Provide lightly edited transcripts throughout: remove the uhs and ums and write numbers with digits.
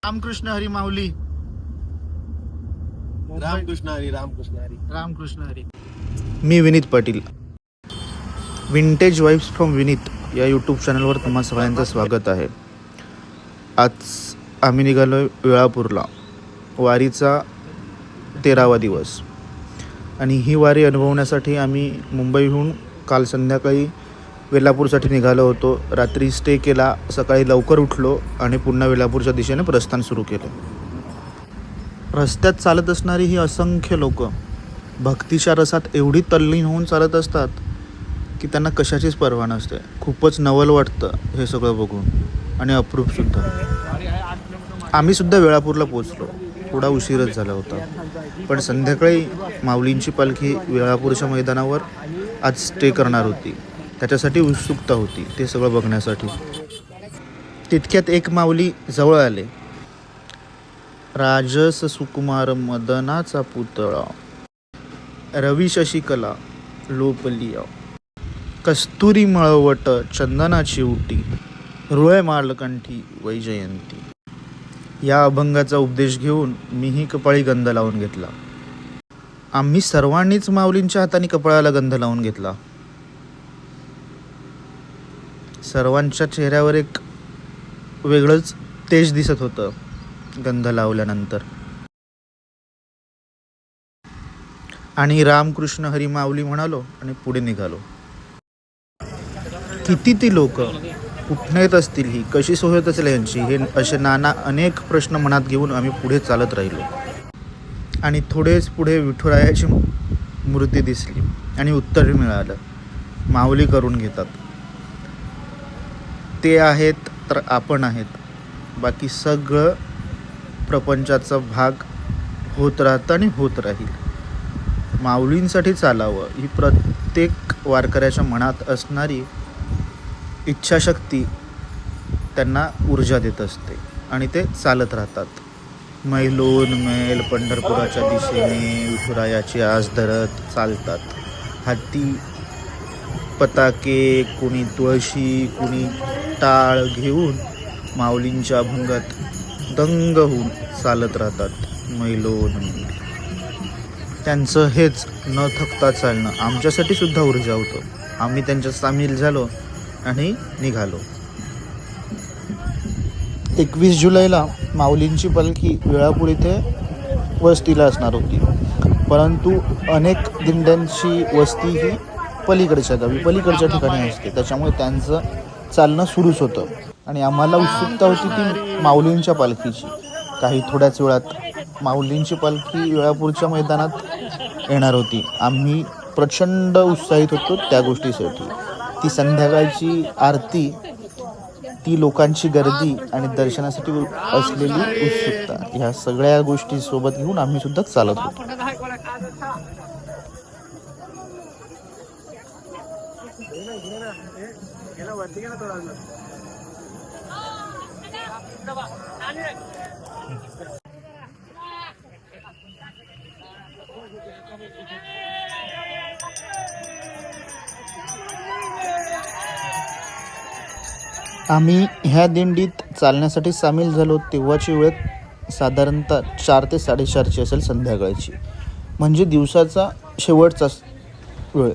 रामकृष्ण हरी माऊली. रामकृष्ण हरी. रामकृष्ण हरी. रामकृष्ण हरी. मी Vineet Patil. Vintage vibes from Vineet या YouTube चॅनलवर तुम्हा सगळ्यांचं स्वागत आहे. आज आम्ही निघालो वेळापूरला. वारीचा 13वा दिवस आणि ही वारी अनुभवण्यासाठी आम्ही मुंबईहून काल संध्याकाळी वेलापूरसाठी निघालो होतो. रात्री स्टे केला, सकाळी लवकर उठलो आणि पुन्हा वेलापूरच्या दिशेने प्रस्थान सुरू केलं. रस्त्यात चालत असणारी ही असंख्य लोक भक्तीच्या रसात एवढी तल्लीन होऊन चालत असतात की त्यांना कशाचीच पर्वा नसते. खूपच नवल वाटतं हे सगळं बघून आणि अप्रूपसुद्धा. आम्हीसुद्धा वेळापूरला पोचलो. थोडा उशीरच झाला होता, पण संध्याकाळी माऊलींची पालखी वेळापूरच्या मैदानावर आज स्टे करणार होती. त्याच्यासाठी उत्सुकता होती ते सगळं बघण्यासाठी. तितक्यात एक माऊली जवळ आले. राजस सुकुमार मदनाचा पुतळा, रवी शशिकला लोपलिया, कस्तुरी मळवट चंदनाची उटी, रुळे मालकंठी वैजयंती. या अभंगाचा उपदेश घेऊन मीही कपाळी गंध लावून घेतला. आम्ही सर्वांनीच माऊलींच्या हाताने कपाळाला गंध लावून घेतला. सर्वांच्या चेहऱ्यावर एक वेगळंच तेज दिसत होतं गंध लावल्यानंतर. आणि रामकृष्ण हरी माऊली म्हणालो आणि पुढे निघालो. किती ती लोक, कुठनं येत असतील, ही कशी सोय होत असेल यांची, हे असे अनेक प्रश्न मनात घेऊन आम्ही पुढे चालत राहिलो. आणि थोडेच पुढे विठुरायाची मूर्ती दिसली आणि उत्तर मिळालं, माऊली करून घेतात. ते आहेत तर आपण आहेत. बाकी सगळं प्रपंचाचा भाग होत राहतं आणि होत राहील. माऊलींसाठी चालावं ही प्रत्येक वारकऱ्याच्या मनात असणारी इच्छाशक्ती त्यांना ऊर्जा देत असते आणि ते चालत राहतात. मैलोन मैल पंढरपुराच्या दिशेने विठुरायाची आस धरत चालतात. हाती पताके, कोणी तुळशी, कोणी टाळ घेऊन माऊलींच्या अभंगात दंग होऊन चालत राहतात मैलोन मैल. त्यांचं हेच न थकता चालणं आमच्यासाठी सुद्धा ऊर्जा होतं. आम्ही त्यांच्यात सामील झालो आणि निघालो. 21 जुलैला माऊलींची पालखी वेळापूर इथे वस्तीला असणार होती, परंतु अनेक दिंड्यांची वस्ती ही पलीकडच्या गावी, पलीकडच्या ठिकाणी असते. त्याच्यामुळे त्यांचं चालणं सुरूच होतं आणि आम्हाला उत्सुकता होती ती माऊलींच्या पालखीची. काही थोड्याच वेळात माऊलींची पालखी वेळापूरच्या मैदानात येणार होती. आम्ही प्रचंड उत्साहित होतो त्या गोष्टीसाठी. ती संध्याकाळची आरती, ती लोकांची गर्दी आणि दर्शनासाठी असलेली उत्सुकता, ह्या सगळ्या गोष्टी सोबत घेऊन आम्ही सुद्धा चालत होतो. आम्ही ह्या दिंडीत चालण्यासाठी सामील झालो तेव्हाची वेळ साधारणतः 4 ते 4:30 असेल संध्याकाळची, म्हणजे दिवसाचा शेवटचा वेळ.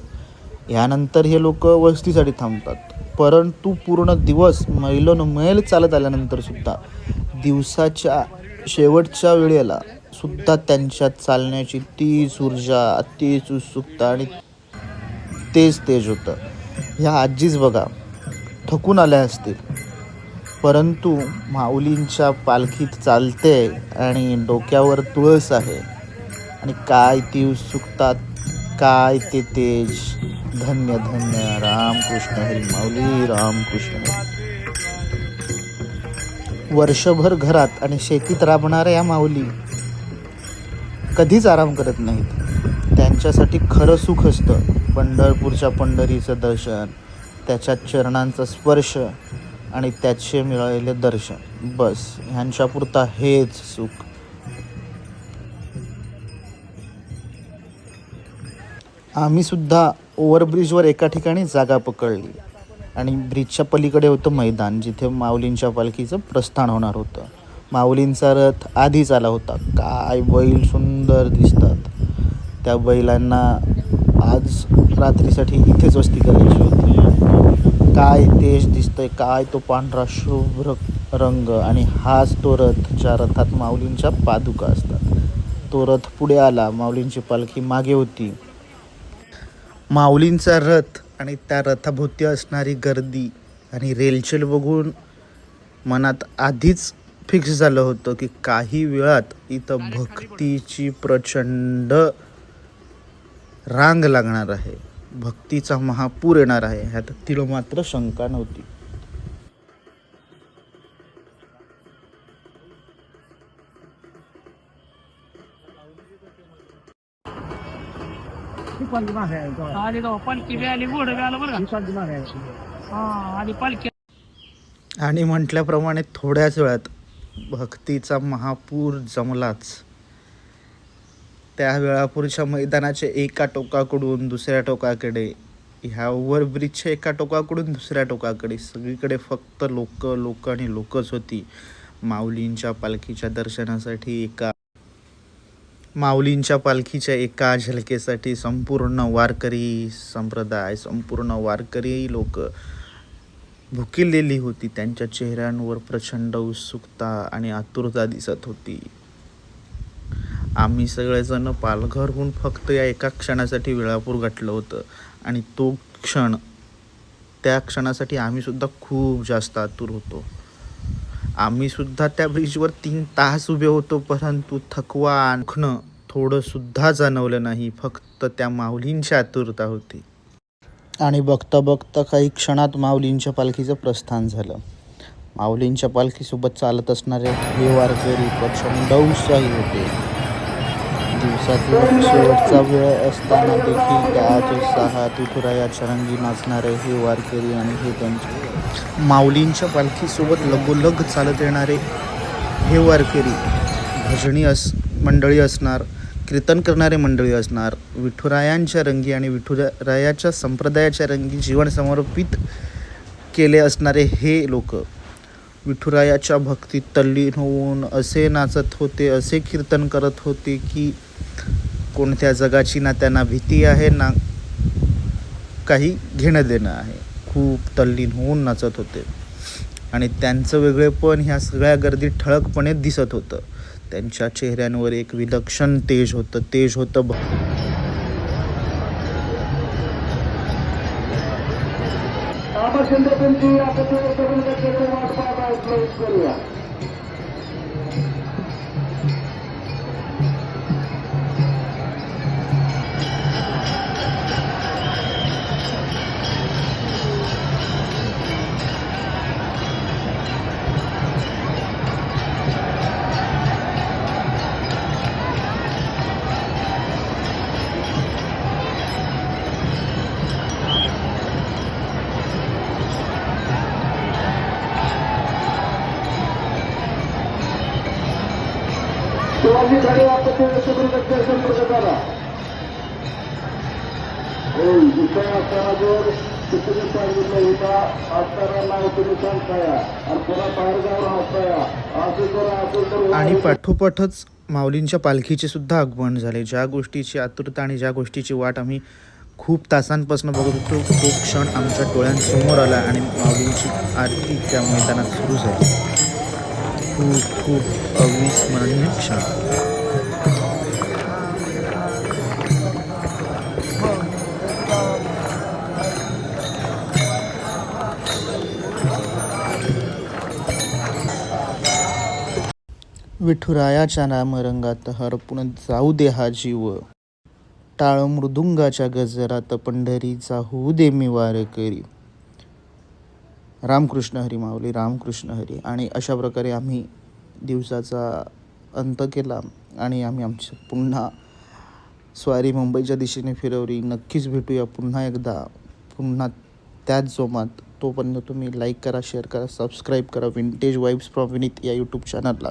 यानंतर हे लोक वस्तीसाठी थांबतात, परंतु पूर्ण दिवस मैलोन मैल चालत आल्यानंतर सुद्धा दिवसाच्या शेवटच्या वेळेला सुद्धा त्यांच्यात चालण्याची तीच ऊर्जा, तीच उत्सुकता आणि तेच तेज होतं. ह्या आजीच बघा थकून आल्या असतील, परंतु माऊलींच्या पालखीत चालते आणि डोक्यावर तुळस आहे. आणि काय ती उत्सुकता, काय ते तेज. धन्य धन्य रामकृष्ण हरी माऊली. रामकृष्ण हरी. वर्षभर घरात आणि शेतीत राबणाऱ्या या माऊली कधीच आराम करत नाहीत. त्यांच्यासाठी खरं सुख असतं पंढरपूरच्या पंढरीचं दर्शन, त्याच्या चरणांचा स्पर्श आणि त्याचे मिळालेले दर्शन. बस ह्यांच्यापुरता हेच सुख. आम्ही सुद्धा ओव्हरब्रिजवर एका ठिकाणी जागा पकडली आणि ब्रिजच्या पलीकडे होतं मैदान, जिथे माऊलींच्या पालखीचं प्रस्थान होणार होतं. माऊलींचा रथ आधीच आला होता. काय बैल सुंदर दिसतात. त्या बैलांना आज रात्रीसाठी इथेच वस्ती करायची होती. काय तेज दिसतंय, काय तो पांढरा शुभ्र रंग, आणि हाच तो रथ ज्या रथात माऊलींच्या पादुका असतात. तो रथ पुढे आला, माऊलींची पालखी मागे होती. माऊलींचा रथ आणि त्या रथाभोवती असणारी गर्दी आणि रेलचेल बघून मनात आधीच फिक्स झालं होतं की काही वेळात इथं भक्तीची प्रचंड रांग लागणार आहे, भक्तीचा महापूर येणार आहे, ह्यात तिला मात्र शंका नव्हती. आली तो पालखी बी आली, घोडं बी आलं बरं का. हा आली पालखी. आणि म्हटल्याप्रमाणे थोड्याच वेळात भक्तीचा महापूर जमलाच. त्या वेळापूरच्या मैदानाच्या एका टोकाकडून दुसऱ्या टोकाकडे, ह्या ओव्हरब्रिजच्या एका टोकाकडून दुसऱ्या टोकाकडे सगळीकडे फक्त लोक आणि लोकच होती. माऊलींच्या पालखीच्या एका झलकेसाठी संपूर्ण वारकरी संप्रदाय, संपूर्ण वारकरी लोक भुकिलेली होती. त्यांच्या चेहऱ्यांवर प्रचंड उत्सुकता आणि आतुरता दिसत होती. आम्ही सगळेजण पालघरहून फक्त या एका क्षणासाठी वेळापूर गाठलं होतं, आणि त्या क्षणासाठी आम्ही सुद्धा खूप जास्त आतुर होतो. आम्ही सुद्धा त्या ब्रिजवर 3 तास उभे होतो, परंतु थकवा आणखणं थोडं सुद्धा जाणवलं नाही. फक्त त्या माऊलींची आतुरता होती. आणि बघता बघता काही क्षणात माऊलींच्या पालखीचं प्रस्थान झालं. माऊलींच्या पालखीसोबत चालत असणारे हे वारकरी प्रचंड उत्साही होते. दिवसाचा शेवटचा वेळ असताना देखील त्याच उत्साहात विठुरायाच्या रंगी नाचणारे हे वारकरी आणि हे त्यांचे माऊलींच्या पालखीसोबत लगोलग चालत येणारे हे वारकरी भजनी मंडळी असणार, कीर्तन करणारे मंडळी असणार, विठुरायांच्या रंगी आणि विठुरायाच्या संप्रदायाच्या रंगी जीवन समर्पित केले असणारे हे लोक विठुरायाच्या भक्तीत तल्लीन होऊन असे नाचत होते, असे कीर्तन करत होते की कोणत्या जगाची ना त्यांना भीती आहे, ना काही घेणं देणं आहे. खूप तल्लीन होऊन नाचत होते आणि त्यांचं वेगळेपण ह्या सगळ्या गर्दीत ठळकपणे दिसत होतं. त्यांच्या चेहऱ्यांवर एक विलक्षण तेज होतं. शिवाजी खडे आपत्ती सुप्रदत्त संपर्क करा. जर तुम्ही सांगितलं होता असताना तुम्ही सांगताया आणि पुन्हा बाहेरगावर हसताया असं जर आणि पाठोपाठच माऊलींच्या पालखीचे सुद्धा आगमन झाले. ज्या गोष्टीची आतुरता आणि ज्या गोष्टीची वाट आम्ही खूप तासांपासून बघत होतो, तो क्षण आमच्या डोळ्यांसमोर आला आणि माऊलींची आरती त्या मैदानात सुरू झाली. खूप अविस्मरणीय क्षण. विठुरायाच्या नामरंगात हरपून जाऊ दे हा जीव, टाळ मृदुंगाच्या गजरात पंढरीचा होऊ दे मी वारकरी. रामकृष्ण हरी माऊली, रामकृष्ण हरी. आणि अशा प्रकारे आम्ही दिवसाचा अंत केला आणि आम्ही आमची पुन्हा स्वारी मुंबईच्या दिशेने फिरवली. नक्कीच भेटूया पुन्हा एकदा, पुन्हा त्याच जोमात. तोपर्यंत तुम्ही लाईक करा, शेअर करा, सबस्क्राईब करा विंटेज वाईब्स फ्रॉम विनीत या यूट्यूब चॅनलला.